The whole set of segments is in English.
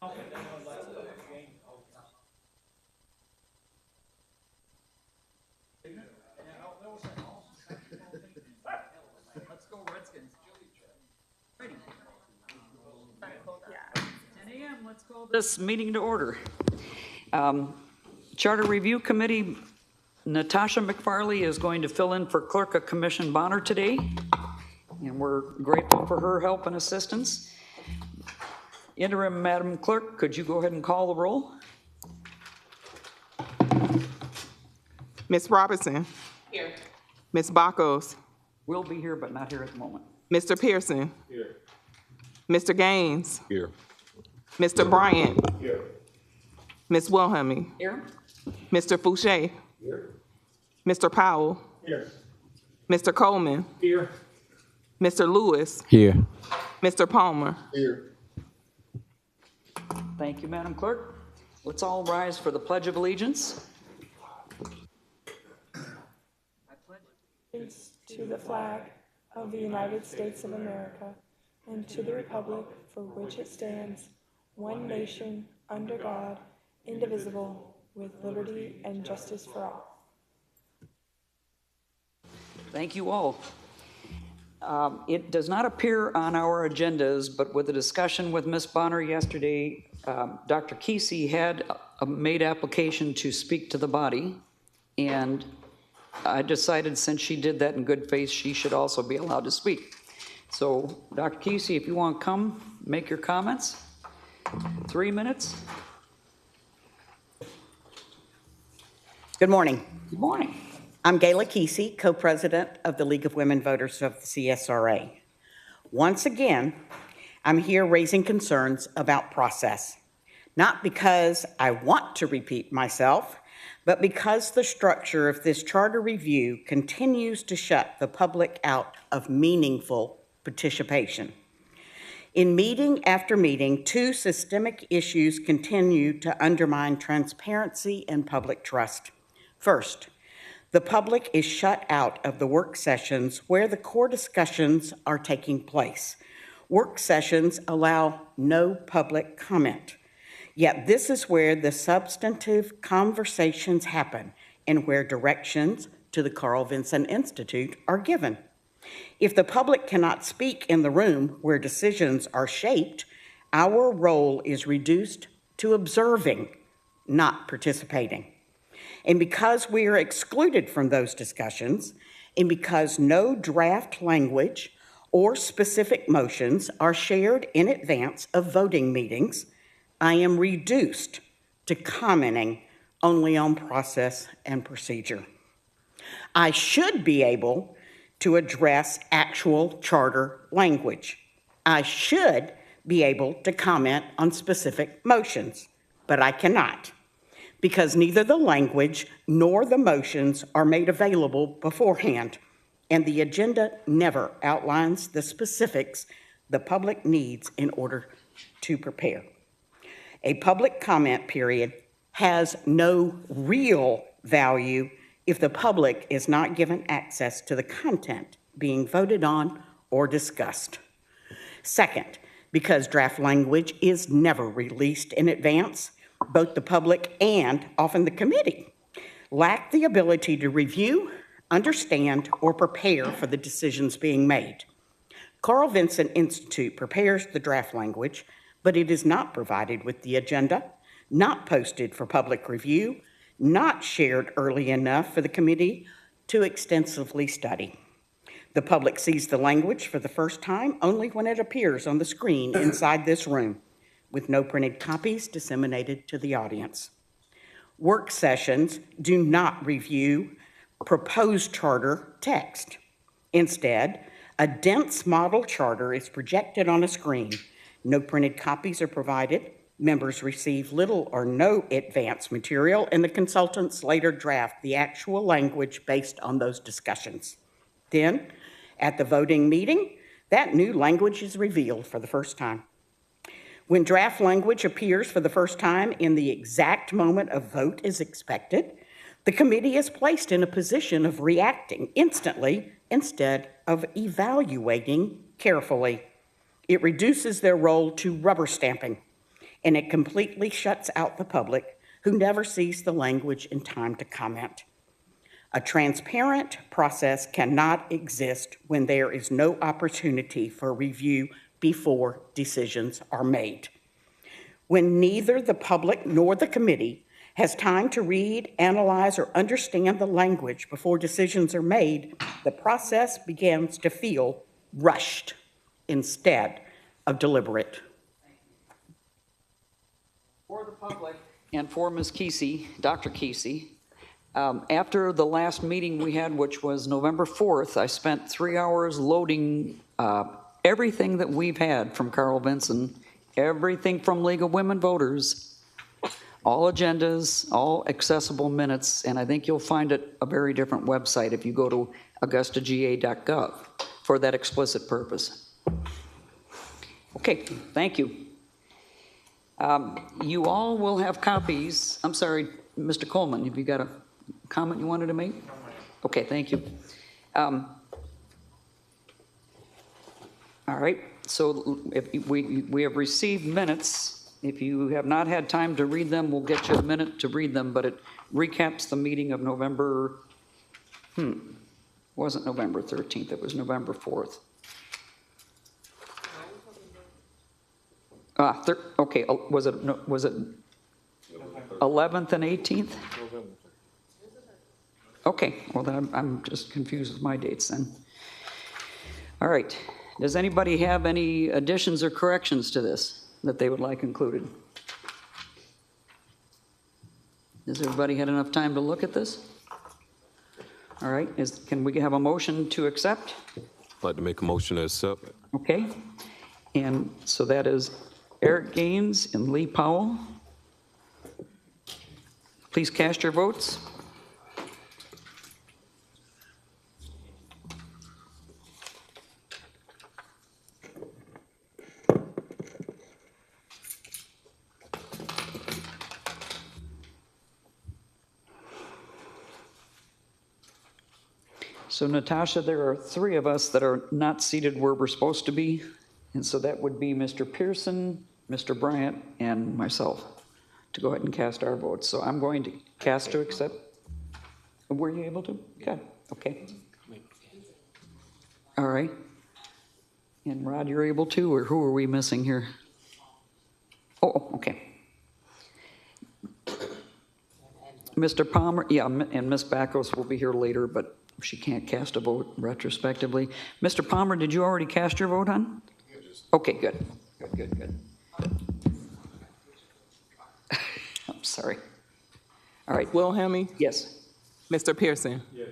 Let's go Redskins. Ready. 10 a.m. Let's call this meeting to order. Charter Review Committee, Natasha McFarley is going to fill in for Clerk of Commission Bonner today, and we're grateful for her help and assistance. Interim Madam Clerk, could you go ahead and call the roll? Ms. Robinson. Here. Ms. Bacos. We'll be here, but not here at the moment. Mr. Pearson. Here. Mr. Gaines. Here. Mr. Bryant. Here. Ms. Wilhelmy. Here. Mr. Fouché. Here. Mr. Powell. Here. Mr. Coleman. Here. Mr. Lewis. Here. Mr. Palmer. Here. Thank you, Madam Clerk. Let's all rise for the Pledge of Allegiance. To the flag of the United States of America and to the republic for which it stands, one nation, under God, indivisible, with liberty and justice for all. Thank you all. It does not appear on our agendas, but with a discussion with Ms. Bonner yesterday, Dr. Kesey had made application to speak to the body, and I decided since she did that in good faith, she should also be allowed to speak. So, Dr. Kesey, if you want to come, make your comments. 3 minutes. Good morning. Good morning. I'm Gayla Kesey, co-president of the League of Women Voters of the CSRA. Once again, I'm here raising concerns about process, not because I want to repeat myself, but because the structure of this charter review continues to shut the public out of meaningful participation. In meeting after meeting, two systemic issues continue to undermine transparency and public trust. First, the public is shut out of the work sessions where the core discussions are taking place. Work sessions allow no public comment. Yet this is where the substantive conversations happen and where directions to the Carl Vinson Institute are given. If the public cannot speak in the room where decisions are shaped, our role is reduced to observing, not participating. And because we are excluded from those discussions, and because no draft language or specific motions are shared in advance of voting meetings, I am reduced to commenting only on process and procedure. I should be able to address actual charter language. I should be able to comment on specific motions, but I cannot, because neither the language nor the motions are made available beforehand, and the agenda never outlines the specifics the public needs in order to prepare. A public comment period has no real value if the public is not given access to the content being voted on or discussed. Second, because draft language is never released in advance, both the public and often the committee lack the ability to review, understand, or prepare for the decisions being made. Carl Vinson Institute prepares the draft language, but it is not provided with the agenda, not posted for public review, not shared early enough for the committee to extensively study. The public sees the language for the first time only when it appears on the screen inside this room, with no printed copies disseminated to the audience. Work sessions do not review proposed charter text. Instead, a dense model charter is projected on a screen. No printed copies are provided. Members receive little or no advance material, and the consultants later draft the actual language based on those discussions. Then, at the voting meeting, that new language is revealed for the first time. When draft language appears for the first time in the exact moment a vote is expected, the committee is placed in a position of reacting instantly instead of evaluating carefully. It reduces their role to rubber stamping and it completely shuts out the public who never sees the language in time to comment. A transparent process cannot exist when there is no opportunity for review before decisions are made. When neither the public nor the committee has time to read, analyze, or understand the language before decisions are made, the process begins to feel rushed instead of deliberate. For the public and for Ms. Kesey, Dr. Kesey, after the last meeting we had, which was November 4th, I spent 3 hours loading everything that we've had from Carl Vinson, everything from League of Women Voters, all agendas, all accessible minutes, and I think you'll find it a very different website if you go to augustaga.gov for that explicit purpose. Okay, thank you. You all will have copies. I'm sorry, Mr. Coleman, have you got a comment you wanted to make? Okay, thank you. All right, so if we have received minutes. If you have not had time to read them, we'll get you a minute to read them, but it recaps the meeting of November, wasn't November 13th, it was November 4th. Okay, was it 11th and 18th? Okay, well then I'm just confused with my dates then. All right, does anybody have any additions or corrections to this that they would like included? Has everybody had enough time to look at this? All right, can we have a motion to accept? I'd like to make a motion to accept. Okay, and so that is Eric Gaines and Lee Powell. Please cast your votes. So Natasha, there are 3 of us that are not seated where we're supposed to be, and so that would be Mr. Pearson, Mr. Bryant, and myself to go ahead and cast our votes. So I'm going to cast to accept. Were you able to? Good, okay. All right. And Rod, you're able to, or who are we missing here? Oh, okay. Mr. Palmer, yeah, and Ms. Backos will be here later, but she can't cast a vote retrospectively. Mr. Palmer, did you already cast your vote, hon? Okay, good. Good. I'm sorry. All right. Wilhelmie? Yes. Mr. Pearson? Yes.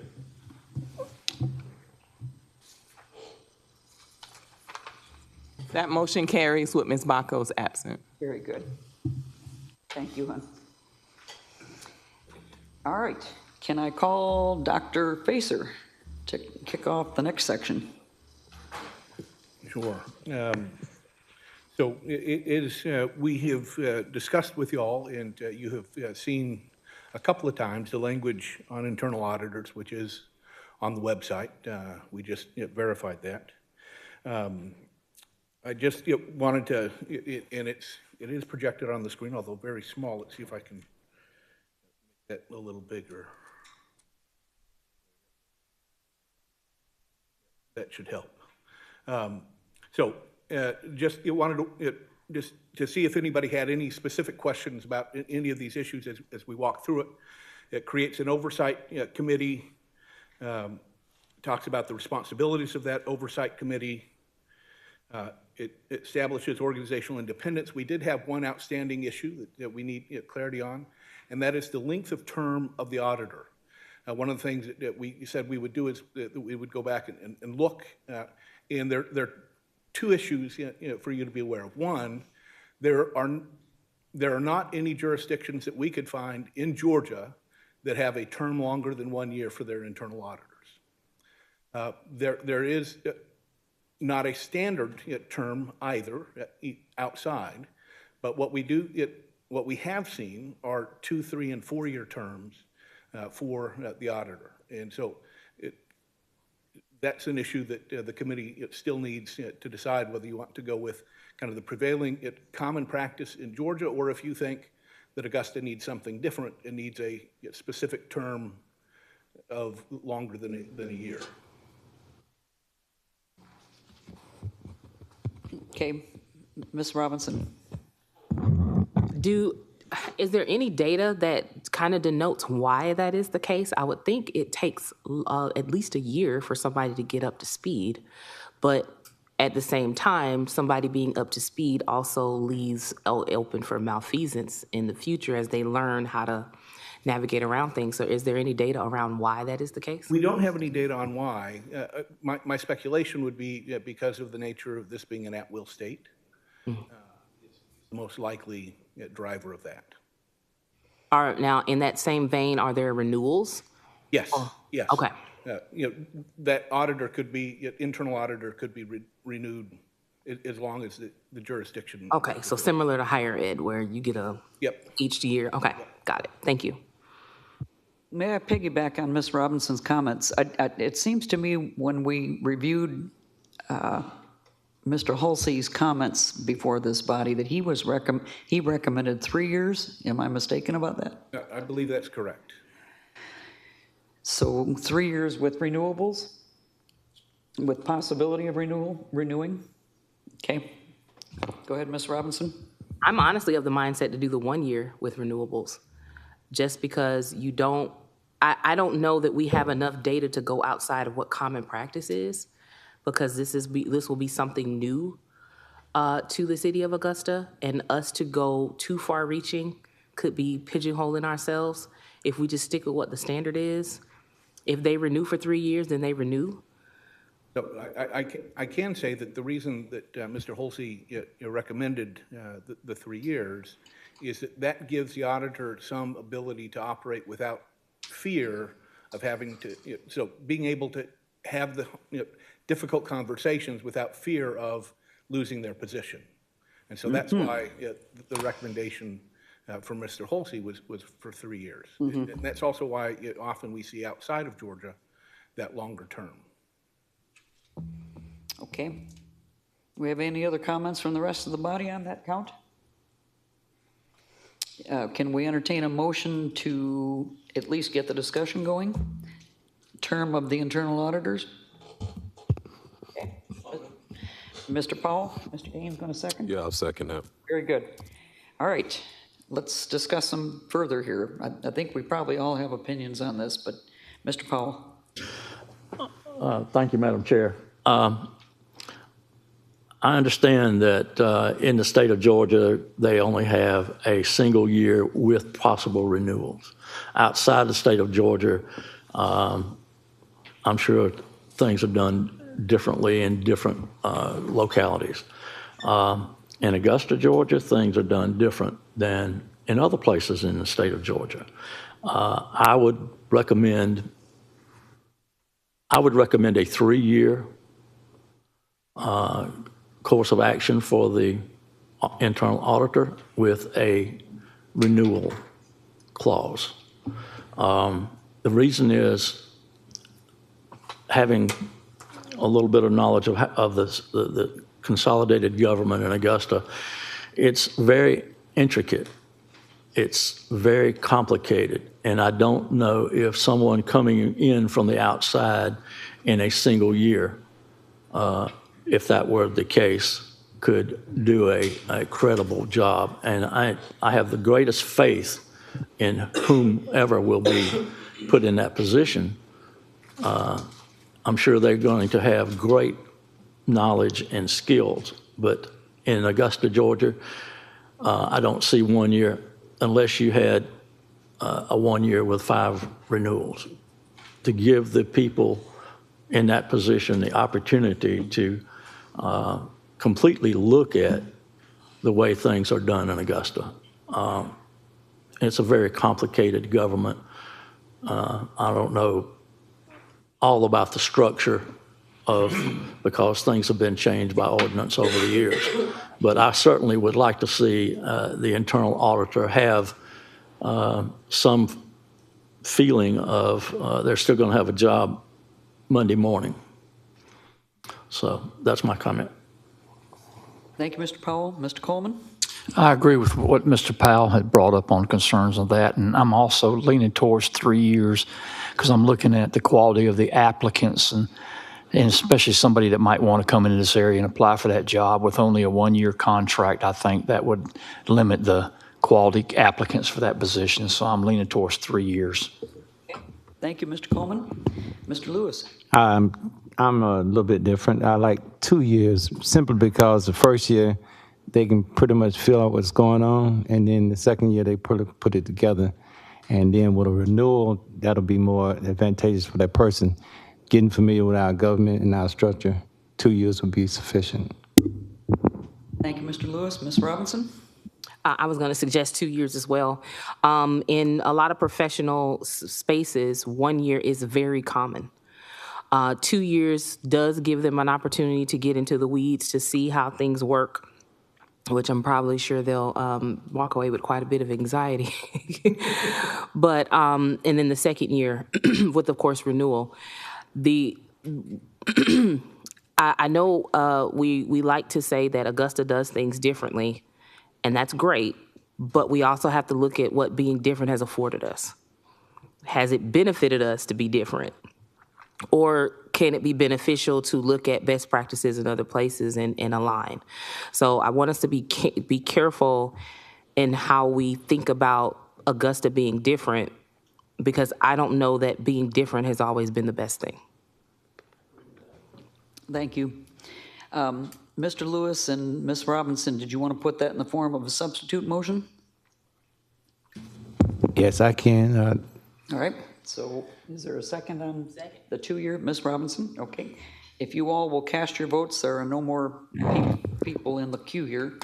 That motion carries with Ms. Bakos absent. Very good. Thank you, hon. All right. Can I call Dr. Facer to kick off the next section? Sure. So it is, we have discussed with you all, and you have seen a couple of times the language on internal auditors, which is on the website. We just verified that. I just wanted to, and it is projected on the screen, although very small. Let's see if I can make that a little bigger. That should help. So just wanted to just to see if anybody had any specific questions about any of these issues as we walk through it. It creates an oversight committee, talks about the responsibilities of that oversight committee. It establishes organizational independence. We did have one outstanding issue that we need clarity on, and that is the length of term of the auditor. One of the things that we said we would do is that we would go back and look, and there are 2 issues for you to be aware of. One, there are not any jurisdictions that we could find in Georgia that have a term longer than 1 year for their internal auditors. There is not a standard term either outside, but what we have seen are 2, 3, and 4 year terms for the auditor. And so that's an issue that the committee still needs to decide whether you want to go with kind of the prevailing common practice in Georgia, or if you think that Augusta needs something different and needs a specific term of longer than a year. Okay, Ms. Robinson. Is there any data that kind of denotes why that is the case? I would think it takes at least a year for somebody to get up to speed, but at the same time, somebody being up to speed also leaves open for malfeasance in the future as they learn how to navigate around things. So is there any data around why that is the case? We don't have any data on why. My speculation would be because of the nature of this being an at-will state. It's the most likely driver of that. Now, in that same vein, are there renewals? Yes, yes. Okay. That auditor could be, internal auditor could be renewed as long as the jurisdiction. Okay, so similar to higher ed where you get each year. Okay, got it. Thank you. May I piggyback on Ms. Robinson's comments? It seems to me when we reviewed Mr. Hulsey's comments before this body that he recommended 3 years. Am I mistaken about that? I believe that's correct. So 3 years with renewables, with possibility of renewing? Okay. Go ahead, Ms. Robinson. I'm honestly of the mindset to do the 1 year with renewables, just because I don't know that we have enough data to go outside of what common practice is, because this will be something new to the city of Augusta, and us to go too far reaching could be pigeonholing ourselves. If we just stick with what the standard is, if they renew for 3 years, then they renew. So I can say that the reason that Mr. Hulsey recommended the 3 years is that gives the auditor some ability to operate without fear of having to, so being able to have the difficult conversations without fear of losing their position. And so that's why the recommendation from Mr. Hulsey was for 3 years. And that's also why often we see outside of Georgia that longer term. Okay. Do we have any other comments from the rest of the body on that count? Can we entertain a motion to at least get the discussion going? Term of the internal auditors? Okay. Mr. Powell, Mr. Gaines going to second? Yeah, I'll second that. Very good. All right, let's discuss them further here. I think we probably all have opinions on this, but Mr. Powell. Thank you, Madam Chair. I understand that in the state of Georgia, they only have a single year with possible renewals. Outside the state of Georgia, I'm sure things are done differently in different localities. In Augusta, Georgia, things are done different than in other places in the state of Georgia. I would recommend a 3-year course of action for the internal auditor with a renewal clause. The reason is, having a little bit of knowledge of the consolidated government in Augusta, it's very intricate. It's very complicated, and I don't know if someone coming in from the outside in a single year, if that were the case, could do a credible job. And I have the greatest faith in whomever will be put in that position. I'm sure they're going to have great knowledge and skills, but in Augusta, Georgia, I don't see 1 year unless you had a 1 year with 5 renewals, to give the people in that position the opportunity to completely look at the way things are done in Augusta. It's a very complicated government. I don't know all about the structure because things have been changed by ordinance over the years. But I certainly would like to see the internal auditor have some feeling of they're still going to have a job Monday morning. So that's my comment. Thank you, Mr. Powell. Mr. Coleman? I agree with what Mr. Powell had brought up on concerns of that, and I'm also leaning towards 3 years because I'm looking at the quality of the applicants and especially somebody that might want to come into this area and apply for that job with only a 1-year contract. I think that would limit the quality applicants for that position, so I'm leaning towards 3 years. Thank you, Mr. Coleman. Mr. Lewis? I'm a little bit different. I like 2 years simply because the first year they can pretty much feel out what's going on, and then the second year they put it together. And then with a renewal, that'll be more advantageous for that person. Getting familiar with our government and our structure, 2 years would be sufficient. Thank you, Mr. Lewis. Ms. Robinson? I was going to suggest 2 years as well. In a lot of professional spaces, 1 year is very common. 2 years does give them an opportunity to get into the weeds to see how things work, which I'm probably sure they'll walk away with quite a bit of anxiety. But, and then the second year, with, of course, renewal. I know we like to say that Augusta does things differently, and that's great, but we also have to look at what being different has afforded us. Has it benefited us to be different? Or can it be beneficial to look at best practices in other places and align? So I want us to be careful in how we think about Augusta being different, because I don't know that being different has always been the best thing. Thank you. Mr. Lewis and Ms. Robinson, did you want to put that in the form of a substitute motion? Yes, I can. All right, so is there a second on the 2 year? Ms. Robinson? Okay. If you all will cast your votes, there are no more people in the queue here.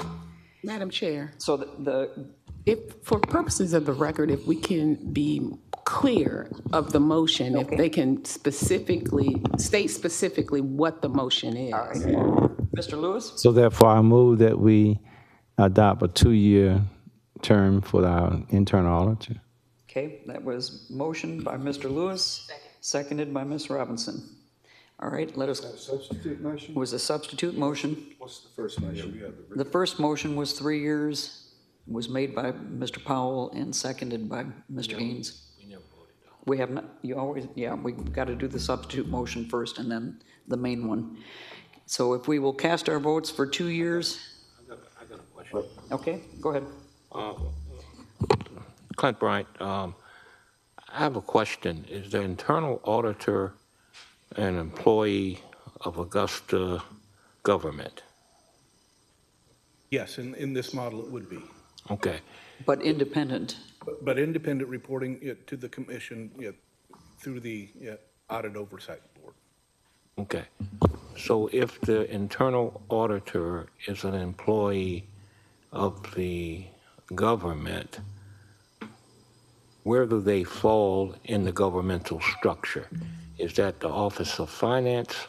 Madam Chair, So the if, for purposes of the record, if we can be clear of the motion, if they can state specifically what the motion is. all right. Mr. Lewis? So therefore, I move that we adopt a 2-year term for our internal auditor. Okay, that was motion by Mr. Lewis, seconded by Ms. Robinson. All right, let us. Substitute motion? Was a substitute motion. What's the first motion? The first motion was 3 years, was made by Mr. Powell and seconded by Mr. Gaines. We have not, you always, yeah, we've got to do the substitute motion first and then the main one. So if we will cast our votes for 2 years. I got a question. Okay, go ahead. Clint Bryant, I have a question. Is the internal auditor an employee of Augusta government? Yes, in this model, it would be. Okay. But independent. But independent reporting to the commission through the Audit Oversight Board. Okay. So if the internal auditor is an employee of the government, where do they fall in the governmental structure? Is that the Office of Finance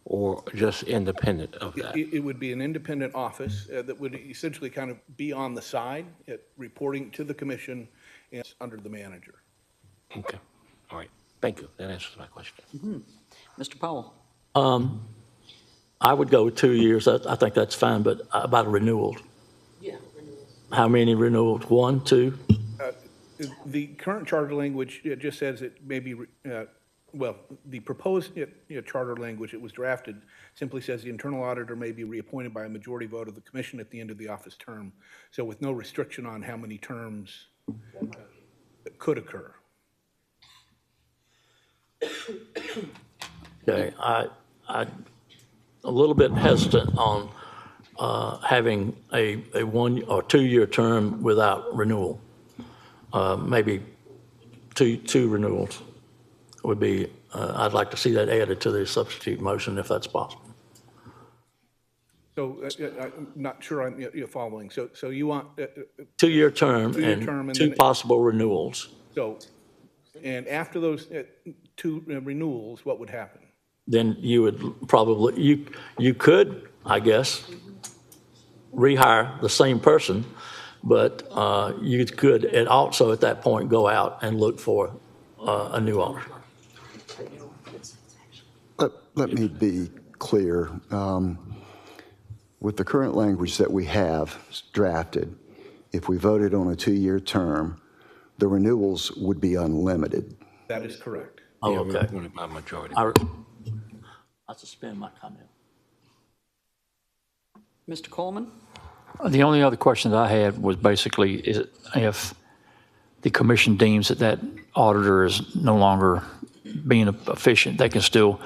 or just independent of that? It would be an independent office that would essentially kind of be on the side, reporting to the commission and under the manager. Okay. All right. Thank you. That answers my question. Mr. Powell? I would go with 2 years. I think that's fine, but about renewals. Yeah, renewals. How many renewals? 1, 2? The current charter language, it just says it may be, well, the proposed charter language, it was drafted, simply says the internal auditor may be reappointed by a majority vote of the commission at the end of the office term. So with no restriction on how many terms could occur. Okay, I'm a little bit hesitant on having a 1 or 2 year term without renewal. Maybe two renewals would be, I'd like to see that added to the substitute motion if that's possible. So I'm not sure I'm following. So you want 2 year term term and and 2 then- possible renewals. so, and after those 2 renewals, what would happen? Then you would probably, you could, I guess, rehire the same person, but you could and also at that point go out and look for a new auditor. Let me be clear. With the current language that we have drafted, if we voted on a 2-year term, the renewals would be unlimited. That is correct. Oh, Yeah, we're okay. doing it by majority. I suspend my comment. Mr. Coleman? The only other question that I had was basically is if the commission deems that that auditor is no longer being efficient, they can still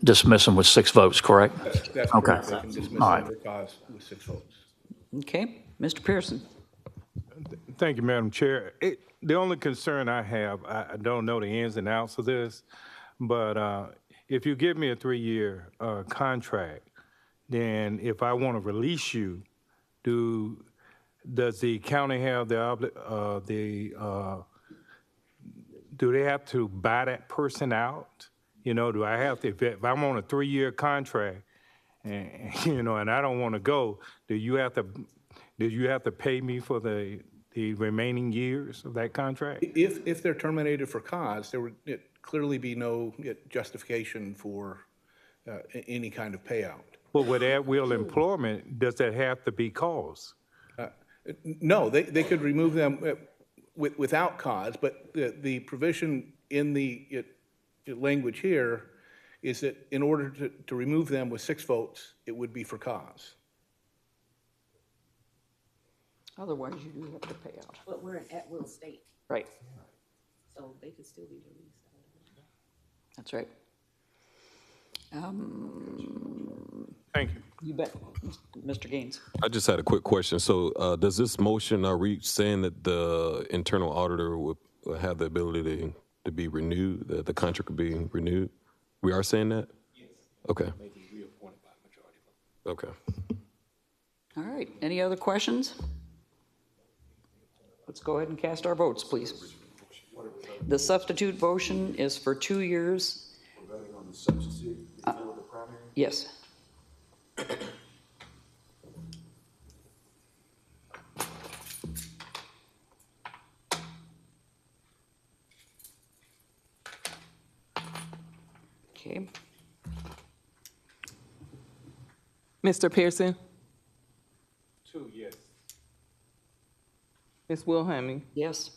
dismiss them with 6 votes, correct? That's Okay. correct. They can dismiss All them right. for cause with 6 votes. Okay, Mr. Pearson? Thank you, Madam Chair. The only concern I have, I don't know the ins and outs of this, but if you give me a 3-year contract, then if I want to release you, does the county have do they have to buy that person out? You know, do I have to, if I'm on a 3-year contract and, and I don't want to go, do you have to pay me for the remaining years of that contract? If they're terminated for cause, there would clearly be no justification for any kind of payout. But with at-will employment, does that have to be cause? No, they could remove them without cause, but the provision in the language here is that in order to remove them with 6 votes, it would be for cause. Otherwise, you do have to pay out. But we're an at-will state, Right, so they could still be released. that's right. Thank you. You bet, Mr. Gaines. I just had a quick question. So does this motion read saying that the internal auditor would have the ability to be renewed, that the contract could be renewed? We are saying that? Yes. Okay. Maybe reappointed by majority vote. Okay. All right, any other questions? Let's go ahead and cast our votes, please. The substitute motion is for 2 years. We're voting on the substitute before the primary? Yes. Okay, Mr. Pearson? 2, yes. Ms. Wilhelmie? yes.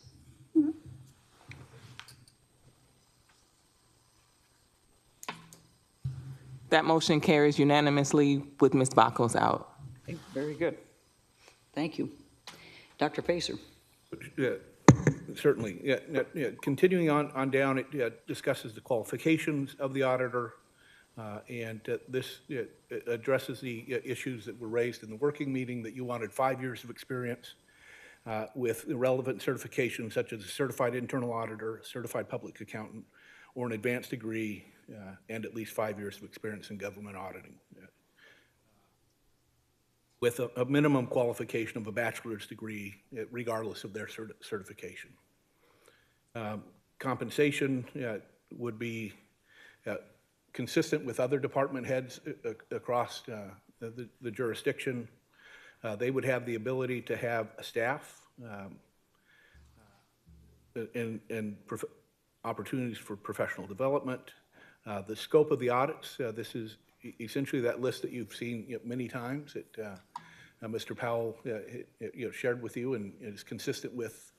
That motion carries unanimously with Ms. Bakos out. Okay, very good. Thank you. Dr. Pacer? Certainly. Yeah, continuing on down, it discusses the qualifications of the auditor, and this addresses the issues that were raised in the working meeting, that you wanted 5 years of experience with relevant certifications such as a certified internal auditor, a certified public accountant, or an advanced degree, and at least 5 years of experience in government auditing, with a minimum qualification of a bachelor's degree, regardless of their certification. Compensation would be consistent with other department heads across the jurisdiction. They would have the ability to have a staff and opportunities for professional development. The scope of the audits, this is essentially that list that you've seen many times that Mr. Powell shared with you, and is consistent with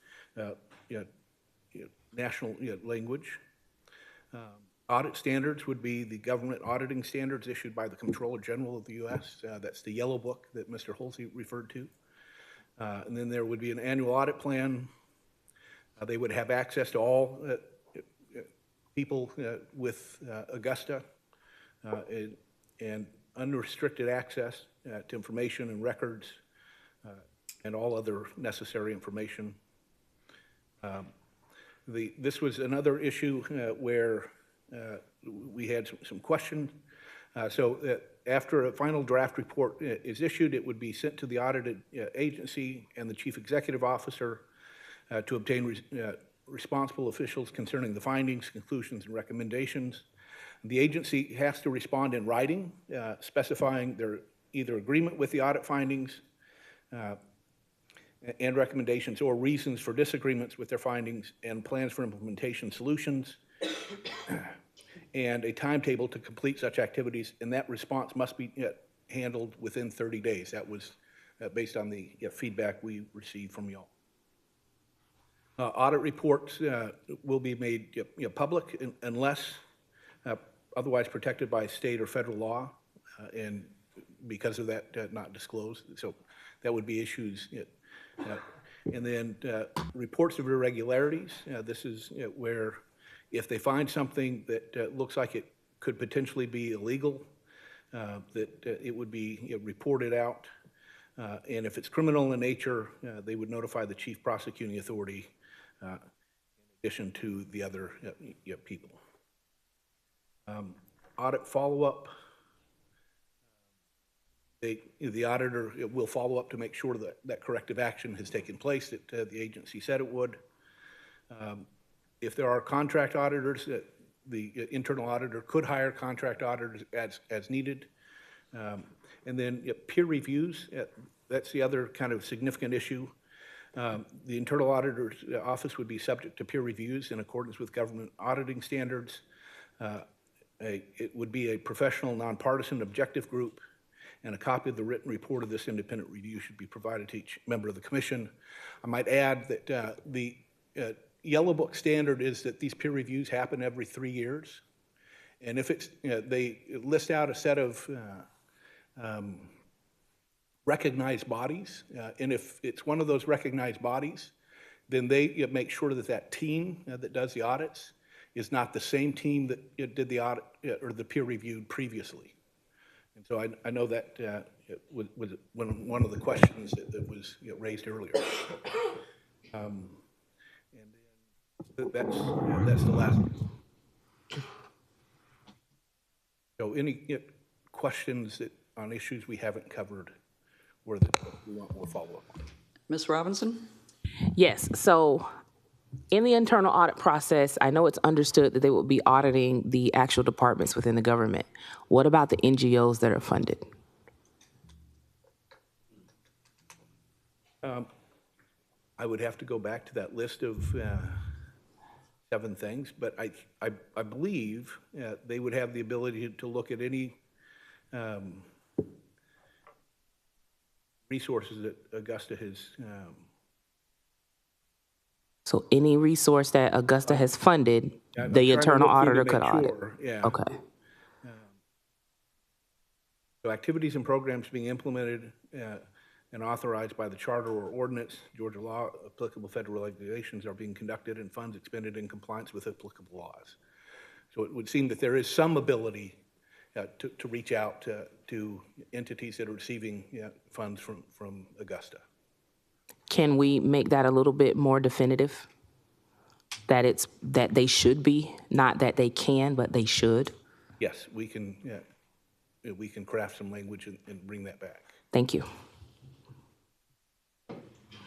national language. Audit standards would be the government auditing standards issued by the Comptroller General of the U.S. That's the yellow book that Mr. Holsey referred to. And then there would be an annual audit plan. They would have access to all people with Augusta and unrestricted access to information and records and all other necessary information. This was another issue where we had some questions. So after a final draft report is issued, it would be sent to the audited agency and the chief executive officer to obtain responsible officials concerning the findings, conclusions, and recommendations. The agency has to respond in writing, specifying their either agreement with the audit findings and recommendations, or reasons for disagreements with their findings, and plans for implementation solutions. and a timetable to complete such activities, and that response must be handled within 30 days. That was based on the feedback we received from y'all. Audit reports will be made public unless otherwise protected by state or federal law, and because of that, not disclosed. So that would be issues. And then reports of irregularities. This is where if they find something that looks like it could potentially be illegal, that it would be reported out. And if it's criminal in nature, they would notify the chief prosecuting authority in addition to the other people. Audit follow-up. The auditor will follow up to make sure that corrective action has taken place that the agency said it would. If there are contract auditors, the internal auditor could hire contract auditors as needed. And then peer reviews, that's the other kind of significant issue. The internal auditor's office would be subject to peer reviews in accordance with government auditing standards. It would be a professional, nonpartisan, objective group, and a copy of the written report of this independent review should be provided to each member of the commission. I might add that the Yellow Book standard is that these peer reviews happen every 3 years. And if it's, they list out a set of recognized bodies, and if it's one of those recognized bodies, then they make sure that that team that does the audits is not the same team that did the audit or the peer review previously. And so I know that it was one of the questions that was raised earlier. And then that's the last. So any questions on issues we haven't covered or that we want more follow-up? Ms. Robinson? Yes, so in the internal audit process, I know it's understood that they will be auditing the actual departments within the government. What about the NGOs that are funded? I would have to go back to that list of 7 things, but I believe they would have the ability to look at any resources that Augusta has. So any resource that Augusta has funded, the internal auditor could audit? Yeah. Okay. So activities and programs being implemented and authorized by the charter or ordinance, Georgia law, applicable federal regulations are being conducted and funds expended in compliance with applicable laws. So it would seem that there is some ability to reach out to entities that are receiving funds from Augusta. Can we make that a little bit more definitive? That they should be, not that they can, but they should? Yes, we can craft some language and bring that back. Thank you.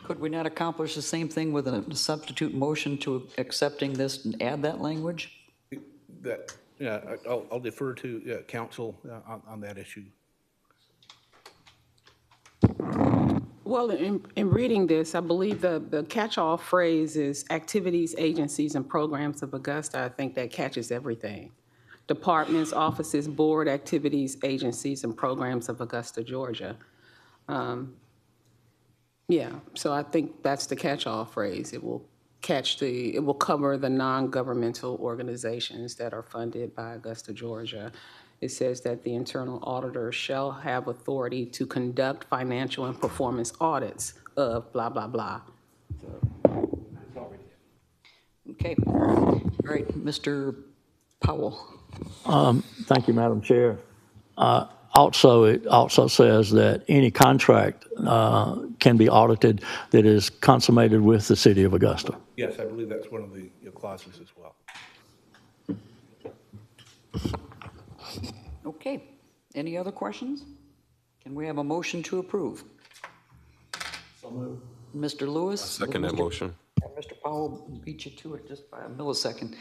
Could we not accomplish the same thing with a substitute motion to accepting this and add that language? I'll defer to council on that issue. Well, in reading this, I believe the catch-all phrase is activities, agencies, and programs of Augusta. I think that catches everything. Departments, offices, board, activities, agencies, and programs of Augusta, Georgia. Yeah, so I think that's the catch-all phrase. It will cover the non-governmental organizations that are funded by Augusta, Georgia. It says that the internal auditor shall have authority to conduct financial and performance audits of blah, blah, blah. Okay. All right, Mr. Powell. Thank you, Madam Chair. Also, it also says that any contract can be audited that is consummated with the city of Augusta. Yes, I believe that's one of the clauses as well. Okay. Any other questions? Can we have a motion to approve? So moved. Mr. Lewis? Second that motion. Mr. Powell beat you to it just by a millisecond.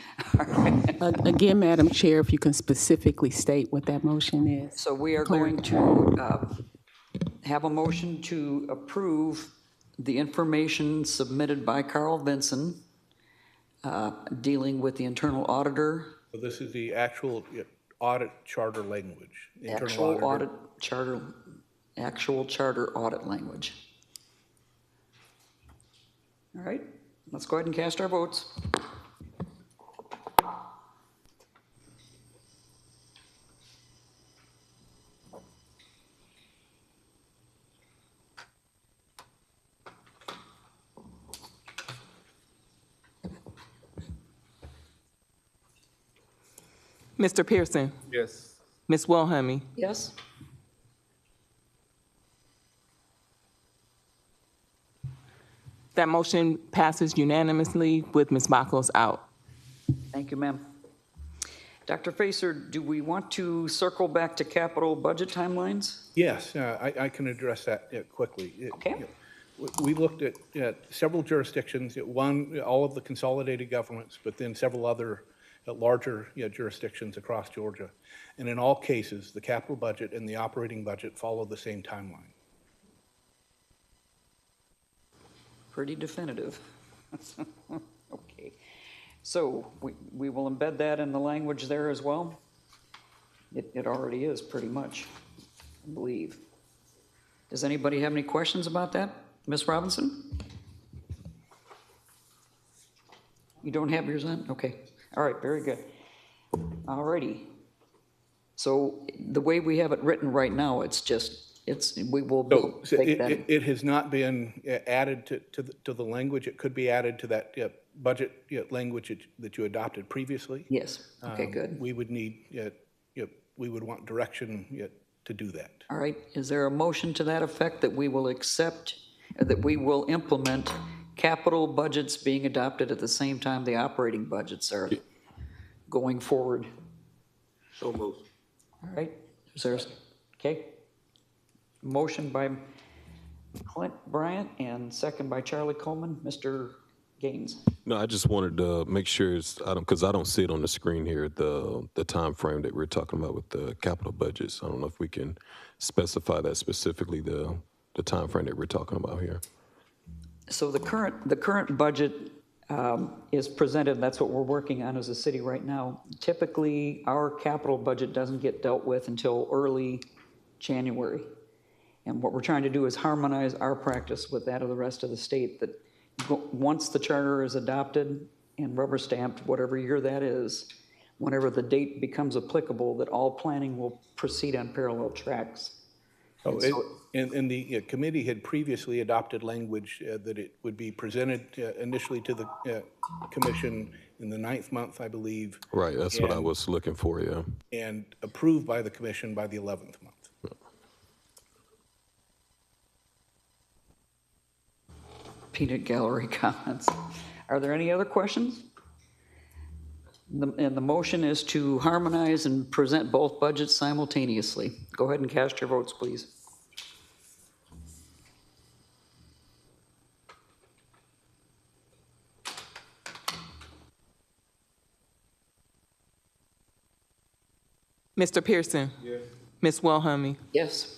Again, Madam Chair, if you can specifically state what that motion is. So we are going to have a motion to approve the information submitted by Carl Vinson dealing with the internal auditor So this is the actual audit charter language. internal Actual auditor. audit charter, actual charter audit language. All right, let's go ahead and cast our votes. Mr. Pearson? Yes. Ms. Wilhelmy? Yes? That motion passes unanimously with Ms. Bakos out. Thank you, ma'am. Dr. Facer, do we want to circle back to capital budget timelines? Yes, I can address that quickly. Okay. We looked at several jurisdictions, one, all of the consolidated governments, but then several other larger jurisdictions across Georgia. And in all cases, the capital budget and the operating budget follow the same timeline. Pretty definitive. Okay. So we will embed that in the language there as well? It already is, pretty much, I believe. Does anybody have any questions about that? Ms. Robinson? You don't have yours on? Okay. All right, very good. All righty. So the way we have it written right now, we will So take that. it has not been added to the language. It could be added to that budget language that you adopted previously. Yes, okay, good. We would need, we would want direction to do that. All right, is there a motion to that effect that we will accept, that we will implement capital budgets being adopted at the same time the operating budgets are going forward? So moved. All right, is there, okay? Motion by Clint Bryant and second by Charlie Coleman. Mr. Gaines. No, I just wanted to make sure because I don't see it on the screen here, the time frame that we're talking about with the capital budgets. I don't know if we can specify that specifically, the time frame that we're talking about here. So the current budget is presented, that's what we're working on as a city right now. Typically, our capital budget doesn't get dealt with until early January. And what we're trying to do is harmonize our practice with that of the rest of the state, that once the charter is adopted and rubber stamped, whatever year that is, whenever the date becomes applicable, that all planning will proceed on parallel tracks. And the committee had previously adopted language that it would be presented initially to the commission in the 9th month, I believe. Right, that's what I was looking for, yeah. And approved by the commission by the 11th month. Peanut gallery comments. Are there any other questions? And the motion is to harmonize and present both budgets simultaneously. Go ahead and cast your votes, please. Mr. Pearson? Yes. Ms. Wilhelmy? Yes.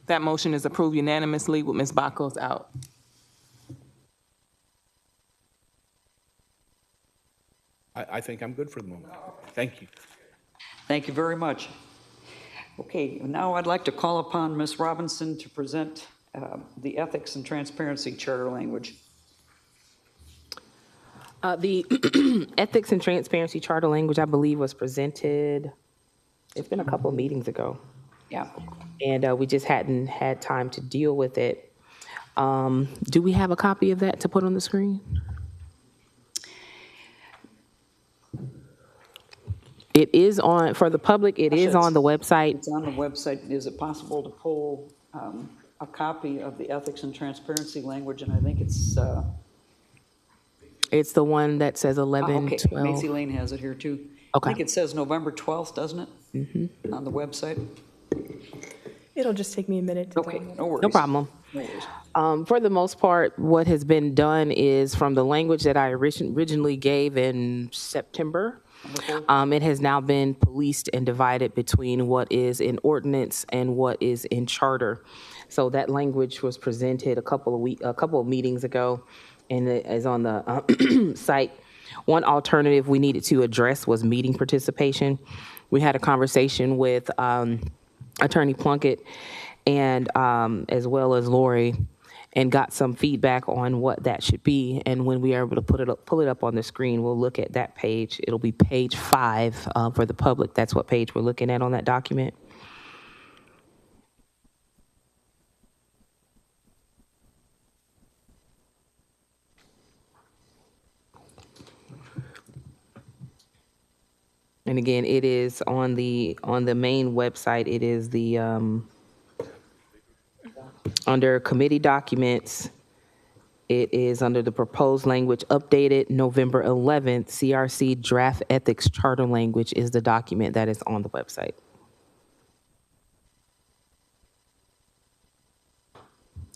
That motion is approved unanimously with Ms. Bakos out. I think I'm good for the moment. Thank you. Thank you very much. Okay, now I'd like to call upon Ms. Robinson to present the Ethics and Transparency Charter language. The Ethics and Transparency Charter language, I believe, was presented, it's been a couple of meetings ago. Yeah. And we just hadn't had time to deal with it. Do we have a copy of that to put on the screen? It is on, for the public, it is on the website. It's on the website. Is it possible to pull a copy of the Ethics and Transparency language? And I think it's... It's the one that says 11, okay. 12. Macy Lane has it here too. Okay. I think it says November 12th, doesn't it? Mm-hmm. On the website. It'll just take me a minute to okay, download. no worries. No problem. No worries. For the most part, what has been done is from the language that I originally gave in September, it has now been policed and divided between what is in ordinance and what is in charter. So that language was presented a couple of meetings ago. and it is on the site. One alternative we needed to address was meeting participation. We had a conversation with Attorney Plunkett and as well as Lori, and got some feedback on what that should be. And when we are able to pull it up on the screen, we'll look at that page. It'll be page 5 for the public. That's what page we're looking at on that document. And again, it is on the main website. It is the under committee documents. It is under the proposed language updated November 11th. CRC draft ethics charter language is the document that is on the website.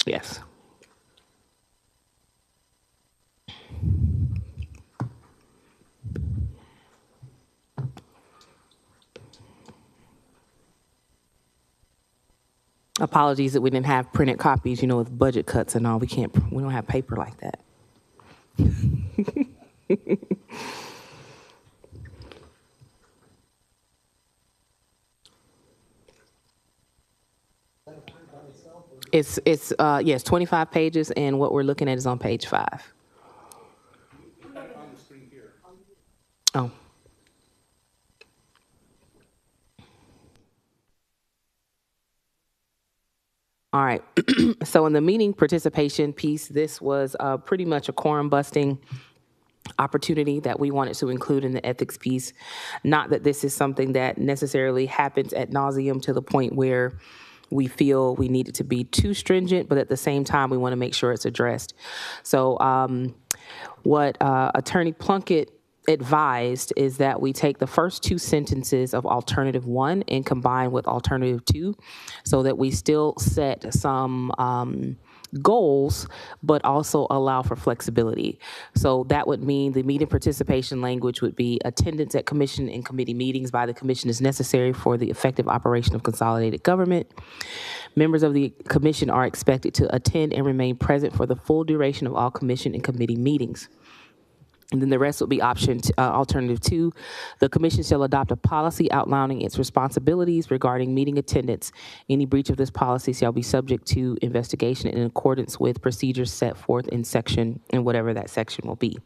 Yes. Apologies that we didn't have printed copies, you know, with budget cuts and all. We don't have paper like that. Yes, 25 pages, and what we're looking at is on page 5. Oh. All right. So in the meeting participation piece, this was pretty much a quorum busting opportunity that we wanted to include in the ethics piece. Not that this is something that necessarily happens ad nauseum to the point where we feel we need it to be too stringent, but at the same time, we want to make sure it's addressed. So what Attorney Plunkett advised is that we take the first 2 sentences of alternative 1 and combine with alternative 2 so that we still set some goals, but also allow for flexibility. So that would mean the meeting participation language would be attendance at commission and committee meetings by the commission is necessary for the effective operation of consolidated government. Members of the commission are expected to attend and remain present for the full duration of all commission and committee meetings. And then the rest will be alternative 2. The commission shall adopt a policy outlining its responsibilities regarding meeting attendance. Any breach of this policy shall be subject to investigation in accordance with procedures set forth in whatever that section will be.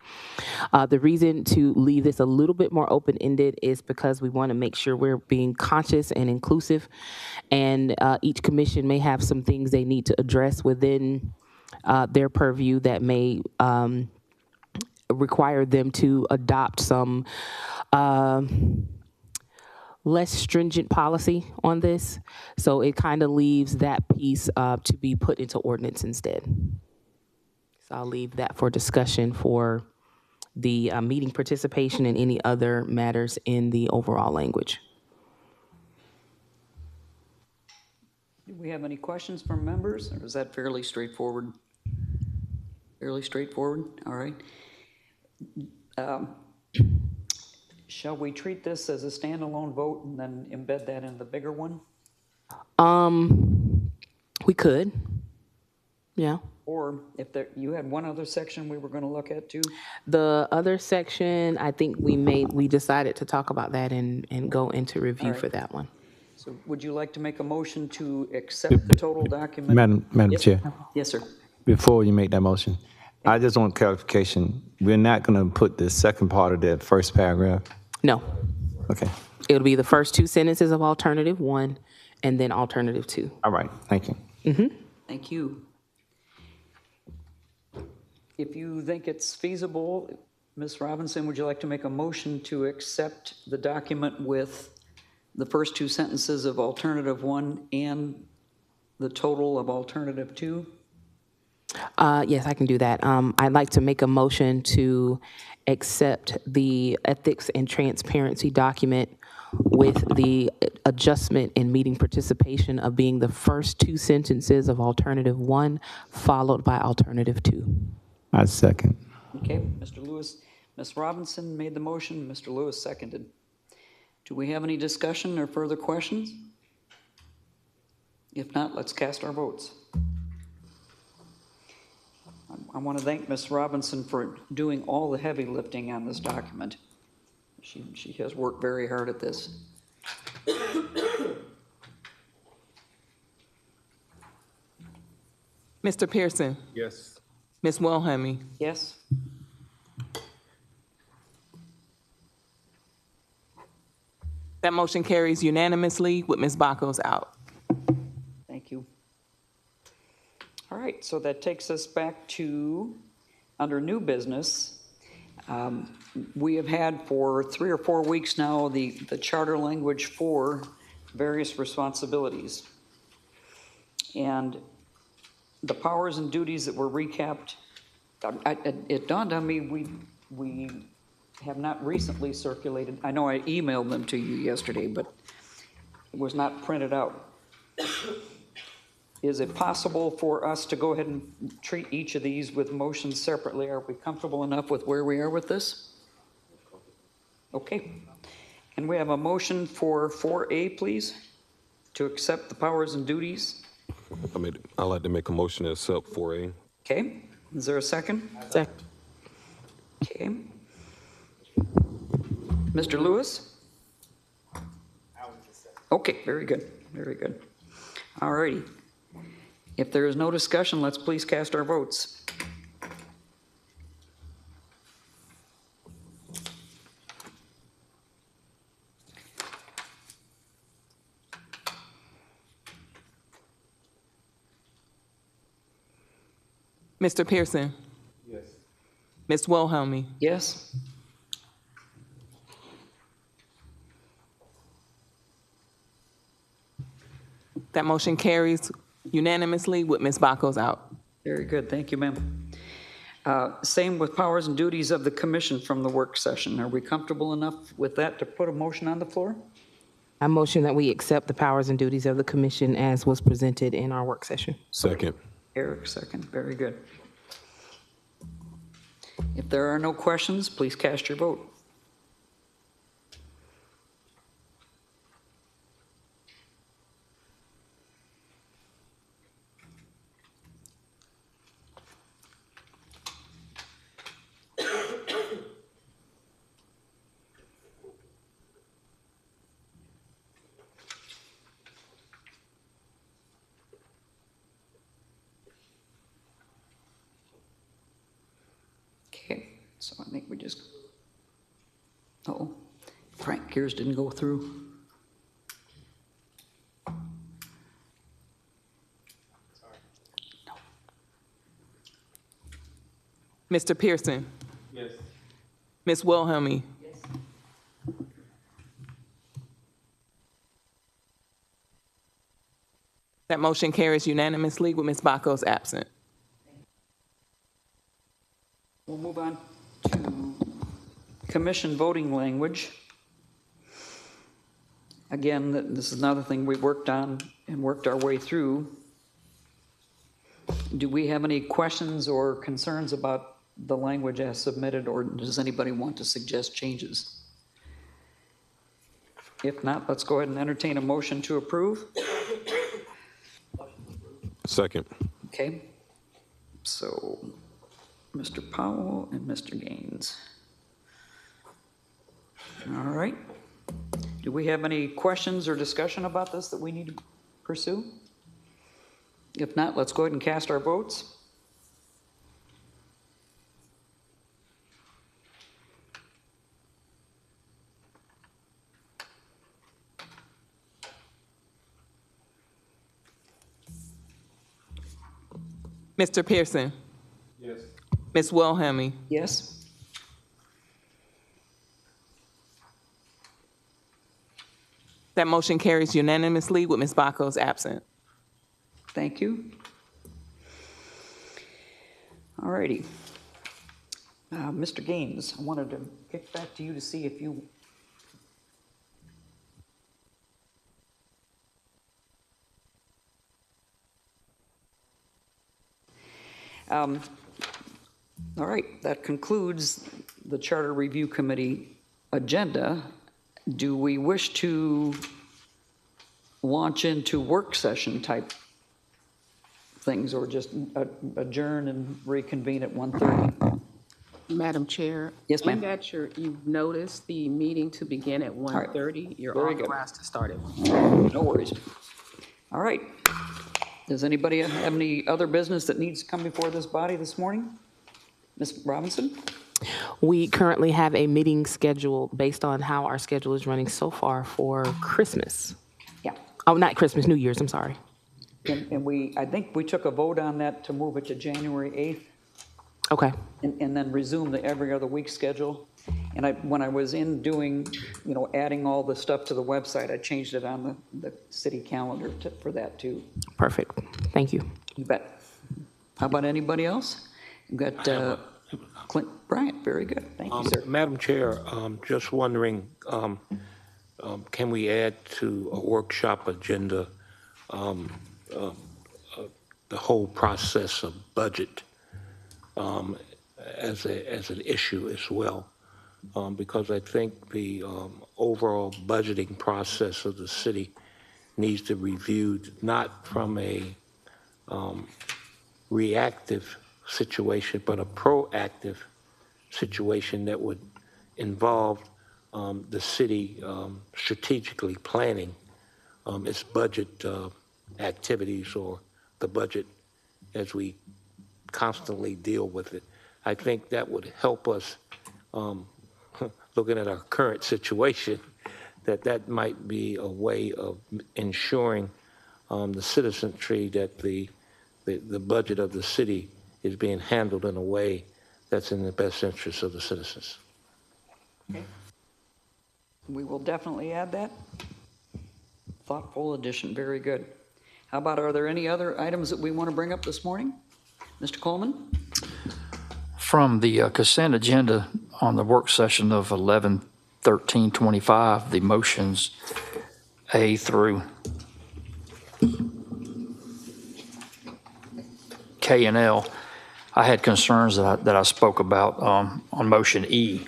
The reason to leave this a little bit more open-ended is because we want to make sure we're being conscious and inclusive, and each commission may have some things they need to address within their purview that may require them to adopt some less stringent policy on this. So it kind of leaves that piece to be put into ordinance instead. So I'll leave that for discussion for the meeting participation and any other matters in the overall language. Do we have any questions from members, or is that fairly straightforward? Fairly straightforward, all right. Shall we treat this as a standalone vote and then embed that in the bigger one? We could, yeah. Or if you had one other section we were going to look at too? The other section, I think we decided to talk about that and go into review for that one. So would you like to make a motion to accept the total document? Madam Yes. Chair, Yes, sir. before you make that motion, I just want clarification. We're not going to put the second part of that first paragraph? No. Okay. It'll be the first 2 sentences of alternative 1 and then alternative 2. All right. Thank you. Thank you. If you think it's feasible, Ms. Robinson, would you like to make a motion to accept the document with the first 2 sentences of alternative 1 and the total of alternative 2? Yes, I can do that. I'd like to make a motion to accept the ethics and transparency document with the adjustment in meeting participation of being the first 2 sentences of alternative 1 followed by alternative 2. I second. Okay, Mr. Lewis, Ms. Robinson made the motion, Mr. Lewis seconded. Do we have any discussion or further questions? If not, let's cast our votes. I want to thank Ms. Robinson for doing all the heavy lifting on this document. She has worked very hard at this. Mr. Pearson? Yes. Ms. Wilhelmy? Yes? That motion carries unanimously with Ms. Bacos out. Thank you. All right, so that takes us back to, under new business, we have had for 3 or 4 weeks now the charter language for various responsibilities. And the powers and duties that were recapped, it dawned on me, we have not recently circulated, I know I emailed them to you yesterday, but it was not printed out. Is it possible for us to go ahead and treat each of these with motions separately? Are we comfortable enough with where we are with this? Okay. Can we have a motion for 4A, please, to accept the powers and duties? I'd like to make a motion to accept 4A. Okay. Is there a second? Second. Okay. Mr. Lewis? Okay, very good, very good. All righty. If there is no discussion, let's please cast our votes. Mr. Pearson? Yes. Ms. Wilhelmy? Yes? That motion carries unanimously with Ms. Bacos out. Very good, thank you, ma'am. Same with powers and duties of the commission from the work session. Are we comfortable enough with that to put a motion on the floor? I motion that we accept the powers and duties of the commission as was presented in our work session. Second. Eric, second, very good. If there are no questions, please cast your vote. Okay, so I think we just, uh-oh, Frank Gears didn't go through. Mr. Pearson? Yes. Ms. Wilhelmy? Yes. That motion carries unanimously with Ms. Bacos absent. We'll move on to commission voting language. Again, this is another thing we worked on and worked our way through. Do we have any questions or concerns about the language as submitted, or does anybody want to suggest changes? If not, let's go ahead and entertain a motion to approve. Second. Okay. So, Mr. Powell and Mr. Gaines. All right. Do we have any questions or discussion about this that we need to pursue? If not, let's go ahead and cast our votes. Mr. Pearson? Yes. Ms. Wilhelmy? Yes? That motion carries unanimously with Ms. Bacos absent. Thank you. All righty. Mr. Gaines, I wanted to kick back to you to see if you all right, that concludes the Charter Review Committee agenda. Do we wish to launch into work session type things, or just adjourn and reconvene at 1:30? Madam Chair? Yes, ma'am. In that you've noticed the meeting to begin at 1:30. You're Very good. authorized to start it. No worries. All right. Does anybody have any other business that needs to come before this body this morning? Ms. Robinson? We currently have a meeting scheduled based on how our schedule is running so far for Christmas. Yeah. Oh, not Christmas, New Year's, I'm sorry. And I think we took a vote on that to move it to January 8th. Okay. And then resume the every other week schedule. And when I was in doing, adding all the stuff to the website, I changed it on the city calendar for that too. Perfect. Thank you. You bet. How about anybody else? We've got Clint Bryant. Very good. Thank you, sir. Madam Chair, just wondering, can we add to a workshop agenda the whole process of budget as an issue as well? Because I think the overall budgeting process of the city needs to be reviewed, not from a reactive situation, but a proactive situation that would involve the city strategically planning its budget activities, or the budget as we constantly deal with it. I think that would help us, looking at our current situation, that might be a way of ensuring the citizenry that the budget of the city is being handled in a way that's in the best interest of the citizens. Okay. We will definitely add that. Thoughtful addition. Very good. How about, are there any other items that we want to bring up this morning? Mr. Coleman? From the consent agenda on the work session of 11/13/25, the motions A through K and L, I had concerns that I spoke about on motion E.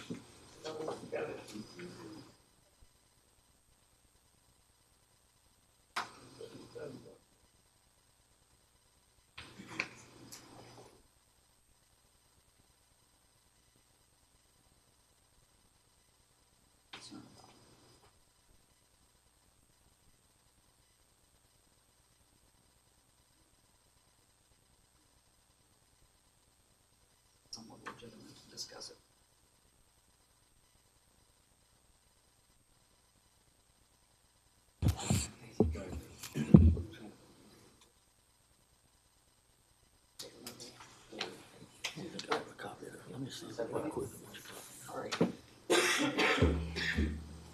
Discuss it.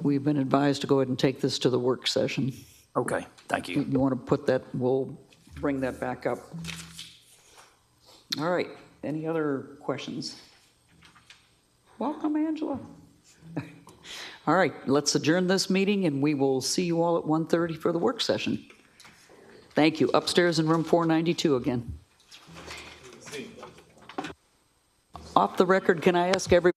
We've been advised to go ahead and take this to the work session. Okay, thank you. You want to put that, we'll bring that back up. All right, any other questions? Welcome, Angela. All right, let's adjourn this meeting, and we will see you all at 1:30 for the work session. Thank you. Upstairs in room 492 again. Off the record, can I ask everybody